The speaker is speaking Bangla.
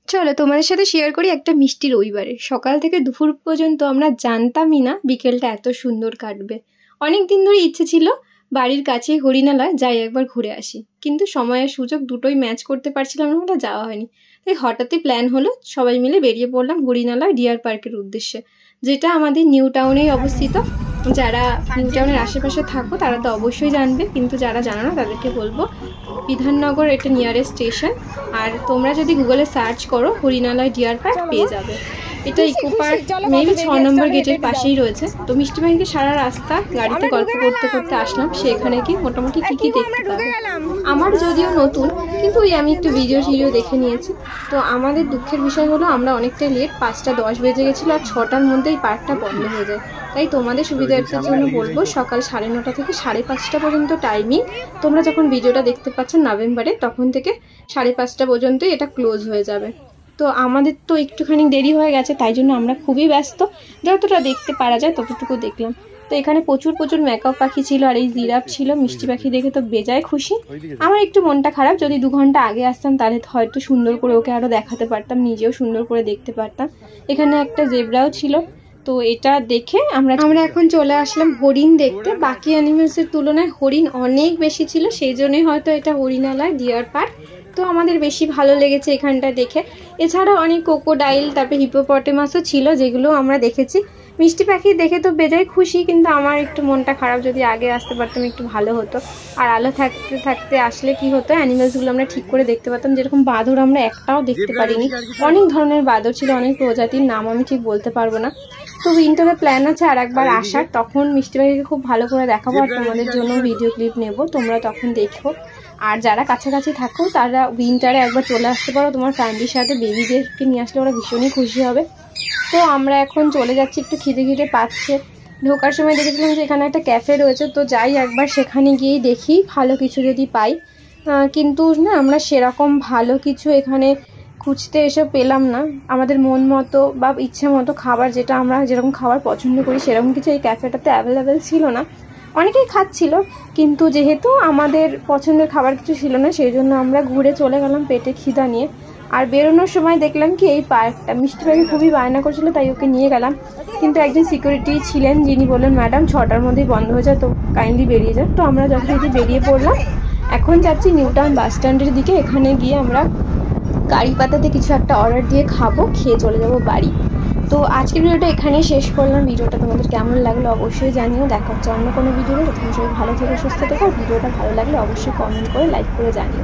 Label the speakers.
Speaker 1: চলো তোমাদের সাথে শেয়ার করি একটা মিষ্টি রবিবারে। সকাল থেকে দুপুর পর্যন্ত আমরা জানতামই না বিকেলটা এত সুন্দর কাটবে। অনেক দিন ধরে ইচ্ছে ছিল বাড়ির কাছেই হরিণালয় যাই একবার ঘুরে আসি, কিন্তু সময় আর সুযোগ দুটোই ম্যাচ করতে পারছিলাম না, ওটা যাওয়া হয়নি। তাই হঠাৎই প্ল্যান হলো, সবাই মিলে বেরিয়ে পড়লাম হরিণালয় ডিয়ার পার্কের উদ্দেশ্যে, যেটা আমাদের নিউ টাউনেই অবস্থিত। যারা নিউ টাউনের আশেপাশে থাকো তারা তো অবশ্যই জানবে, কিন্তু যারা জানো না তাদেরকে বলবো বিধাননগর এটা নিয়ারেস্ট স্টেশন। আর তোমরা যদি গুগলে সার্চ করো হরিণালয় ডিয়ার পার্ক পেয়ে যাবে। এটা ইকো পার্ক মেবি 6 নম্বর গেটের পাশেই রয়েছে। তো মিষ্টি ভাইকে সারা রাস্তা গাড়িতে গল্প করতে করতে আসলাম, সেখানে কি মোটামুটি কি কি দেখতে পাবে। আমার যদিও নতুন, কিন্তু আমি একটু ভিডিও দেখে নিয়েছি। তো আমাদের দুঃখের বিষয় হলো আমরা অনেকটা লেট, 5টা 10 বেজে গেছিলো, আর 6টার মধ্যেই পার্কটা বন্ধ হয়ে যায়। তাই তোমাদের সুবিধার্থের জন্য বলবো সকাল 9:30 থেকে 5:30 পর্যন্ত টাইমিং। তোমরা যখন ভিডিওটা দেখতে পাচ্ছ নভেম্বরে, তখন থেকে 5:30 পর্যন্তই এটা ক্লোজ হয়ে যাবে। তো আমাদের তো একটুখানি দেরি হয়ে গেছে, তাই জন্য আমরা খুবই ব্যস্ত, যতটা দেখতে পারা যায় ততটুকু দেখলাম। তো এখানে প্রচুর মেকআপ পাখি ছিল, আর এই জিরাফ ছিল। মিষ্টি পাখি দেখে তো বেজায় খুশি। আমার একটু মনটা খারাপ, যদি 2 ঘন্টা আগে আসতাম তাহলে হয়তো সুন্দর করে ওকে আরও দেখাতে পারতাম, নিজেও সুন্দর করে দেখতে পারতাম। এখানে একটা জেব্রাও ছিল। তো এটা দেখে আমরা এখন চলে আসলাম হরিণ দেখতে। বাকি অ্যানিমেলসের তুলনায় হরিণ অনেক বেশি ছিল, সেই জন্যই হয়তো এটা হরিণালয় ডিয়ার পার্ক। তো আমাদের বেশি ভালো লেগেছে এখানটা দেখে। এছাড়া অনেক ক্রোকোডাইল, তারপরে হিপোপটেমাসও ছিল, যেগুলো আমরা দেখেছি। মিষ্টি পাখি দেখে তো বেজায় খুশি, কিন্তু আমার একটু মনটা খারাপ, যদি আগে আসতে পারতাম একটু ভালো হতো। আর আলো থাকতে থাকতে আসলে কি হতো, অ্যানিমেলসগুলো আমরা ঠিক করে দেখতে পারতাম। যেরকম বাঁদর আমরা একটাও দেখতে পারিনি, অনেক ধরনের বাঁদর ছিল, অনেক প্রজাতির নাম আমি ঠিক বলতে পারবো না। তো উইন্টারে প্ল্যান আছে আর একবার আসার, তখন মিষ্টি পাখিকে খুব ভালো করে দেখাবো, আর তোমাদের জন্য ভিডিও ক্লিপ নেব, তোমরা তখন দেখো। আর যারা কাছাকাছি থাকো তারা উইন্টারে একবার চলে আসতে পারো তোমার ফ্যামিলির সাথে, বেবিদেরকে নিয়ে আসলে ওরা ভীষণই খুশি হবে। তো আমরা এখন চলে যাচ্ছি, একটু খিদে পাচ্ছে। ঢোকার সময় দেখেছিলাম যে এখানে একটা ক্যাফে রয়েছে, তো যাই একবার সেখানে গিয়েই দেখি ভালো কিছু যদি পাই। কিন্তু না, আমরা সেরকম ভালো কিছু এখানে খুঁজতে এসে পেলাম না। আমাদের মন মতো বা ইচ্ছে মতো খাবার, যেটা আমরা যেরকম খাবার পছন্দ করি সেরকম কিছু এই ক্যাফেটাতে অ্যাভেলেবেল ছিল না। অনেকেই খাচ্ছিল, কিন্তু যেহেতু আমাদের পছন্দের খাবার কিছু ছিল না, সেই জন্য আমরা ঘুরে চলে গেলাম পেটে খিদা নিয়ে। আর বেরোনোর সময় দেখলাম কি এই পার্কটা, মিষ্টি পাখি খুবই বায়না করছিল, তাই ওকে নিয়ে গেলাম। কিন্তু একজন সিকিউরিটি ছিলেন, যিনি বললেন ম্যাডাম 6টার মধ্যেই বন্ধ হয়ে যায়, তো কাইন্ডলি বেরিয়ে যান। তো আমরা যথারীতি বেরিয়ে পড়লাম। এখন যাচ্ছি নিউ টাউন বাস স্ট্যান্ডের দিকে। এখানে গিয়ে আমরা কারি পাতাতে কিছু একটা অর্ডার দিয়ে খাবো, খেয়ে চলে যাবো বাড়ি। তো আজকের ভিডিওটা এখানেই শেষ করলাম। ভিডিওটা তোমাদের কেমন লাগলো অবশ্যই জানিও। দেখা হচ্ছে অন্য কোনো ভিডিওতে। তখন সবাই ভালো থেকো, সুস্থ থেকো। ভিডিওটা ভালো লাগলে অবশ্যই কমেন্ট করে লাইক করে জানিও।